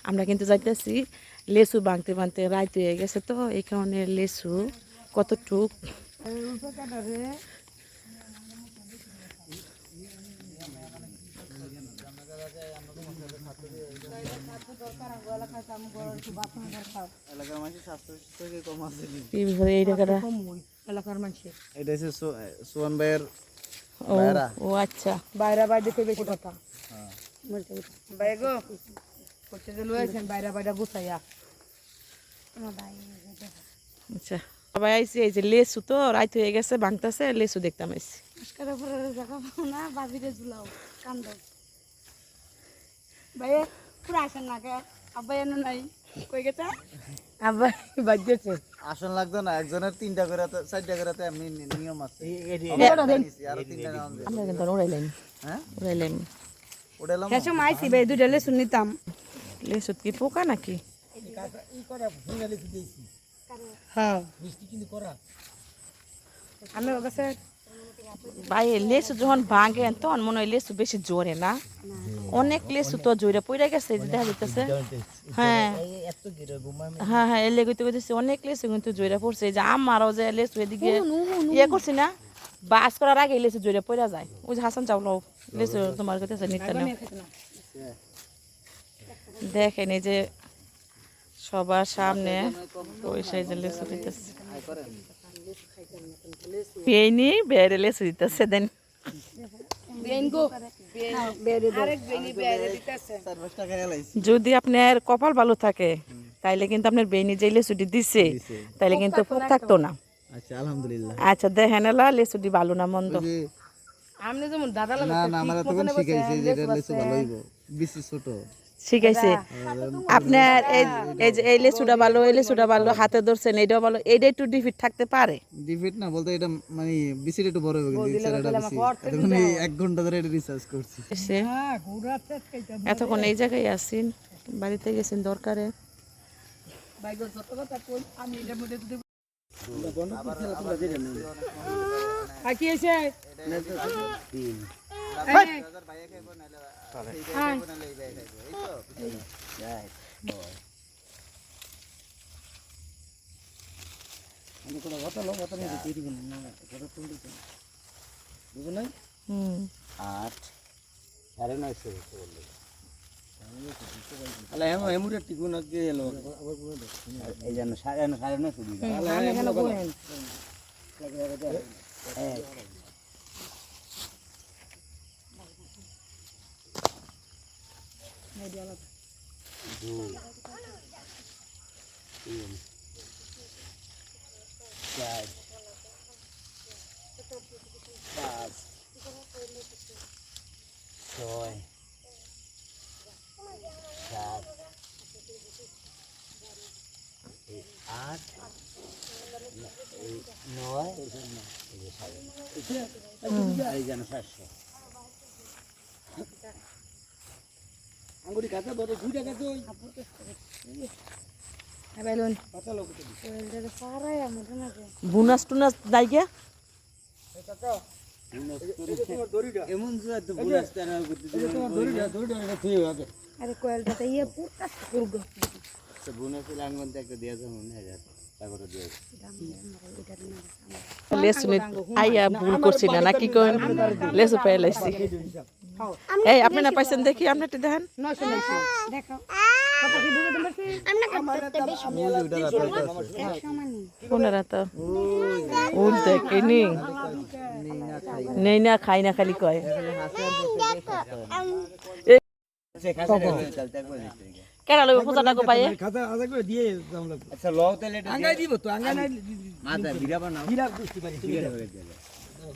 আমরা কিন্তু যাইতেছি লেসু ভাঙতে ভাঙতে রাত হয়ে গেছে, তো এই কারণে লেসু কতটুক ও আচ্ছা বাইরা বাইরে বেশি কথা বাইরে গো করতে লয়েছেন বাইরা বাইরা গুছাইয়া আচ্ছা সবাই আইসি, এই যে লেসু তো রাত হয়ে গেছে ভাঙতেছে, লেসু দেখতাম আইসি। না বাবিরে ঝুলাও কান্দ ভাইয়ে পুরো আসেন না কে আব্বাই এনে নাই কই গেছে আব্বাই বাজেছে আসন লাগতো না, একজনের 3টা করে 4টা করে এমনি নিয়ম আছে। আরো 3টা নাম দে। আমরা কিন্তু উড়াইলাম, হ্যাঁ উড়াইলাম ওডালাম হেসো মাইছি ভাই দুইটা লেসু নিতাম লেসু কি পোকা নাকি? হ্যাঁ আমি ওর কাছে ভাই লেসু যখন ভাঙে তখন মনে হয় লেসু বেশি জোরে না, অনেক লেসু তো জোরে পড়ে গেছে যে দেখা যাইতেছে। হ্যাঁ হ্যাঁ হ্যাঁ এলে গইতে গইতেছে অনেক লেসু কিন্তু জোরে পড়ছে, যে আমারও যে লেসু এদিকে ইয়ে করছি না বাস করার আগে লেসু জোরে পড়ে যায়। ওই যে হাসান চাউল লেসু তোমার কাছে নিতে না দেখেন এই যে সবার সামনে পয়সা যে লেসু দিতেছে, পেয়ে বেড়ে লেসু দিতেছে দেন। যদি আপনার কপাল ভালো থাকে তাইলে কিন্তু আপনার বেইনি যে লেসুটি দিছে তাইলে কিন্তু পোক থাকতো না। আচ্ছা আলহামদুলিল্লাহ। আচ্ছা দেখেন এলা লেসুটি ভালো না মন্দ, আমনে যেমন দাদা না না আমরা তখন শিখাইছি যে এটা লেসু ভালো হইব, বেশি ছোট শিখাইছে আপনার এই যে এই লেসুটা ভালো এই লেসুটা ভালো হাতে ধরছেন এইটাও ভালো, এইটা একটু ডিফিট থাকতে পারে। ডিফিট না বলতে এটা মানে বেশিটা একটু বড় হয়ে গেছে, সেরাটা বেশি। এখন এই 1 ঘন্টা ধরে এটা রিসার্চ করছি। এতক্ষণ এই জায়গায় আসছেন, বাড়িতে গেছেন দরকারে। কি হয়েছে বুনাস টুনাস দাই গিয়া আরে কোয়েলটাতে ইয়ে পুরো পুরো লেসু আইয়া ভুল করছি না নাকি কোন লেসু পেয়ে লাইছি। এই আপনি না পাইছেন দেখি আপনি একটু দেখেন কোনরা তো উল দেখিনি নেই না খাই না খালি কয় কেন লইব পূজাটা গো পায়ে খাতা আদা করে দিয়ে আমরা আচ্ছা লও তাহলে এটা আঙ্গাই দিব তো আঙ্গাই নাই মাথা ভিড়া বানাও ভিড়া বুঝতে পারি ভিড়া করে দিলে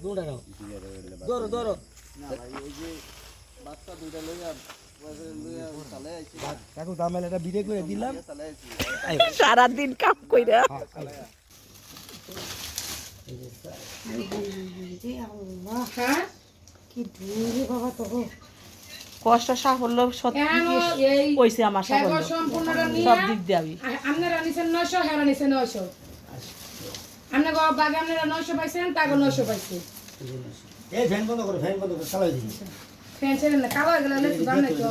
দৌড়া নাও ধরো ধরো না ভাই ওই যে বাচ্চা দুইটা লইয়া লইয়া চালে আইছি কাকু দামেল এটা ভিড়ে করে দিলাম চালে আইছি সারা দিন কাম কইরা কি দূরে বাবা তো কষ্ট সাফল্য সত্যি কইছে আমার সাফল্য সম্পূর্ণটা সব দিক দিয়ে আমি আপনারা নিছেন 900 হেরা নিছেন 900 আপনি গো বাগে আপনারা 900 পাইছেন তাগো 900 পাইছে এই ফ্যান বন্ধ করো ফ্যান বন্ধ করো চালাই দিই ফ্যান ছেড়ে না কালো হয়ে গেলে একটু দাম নাই তো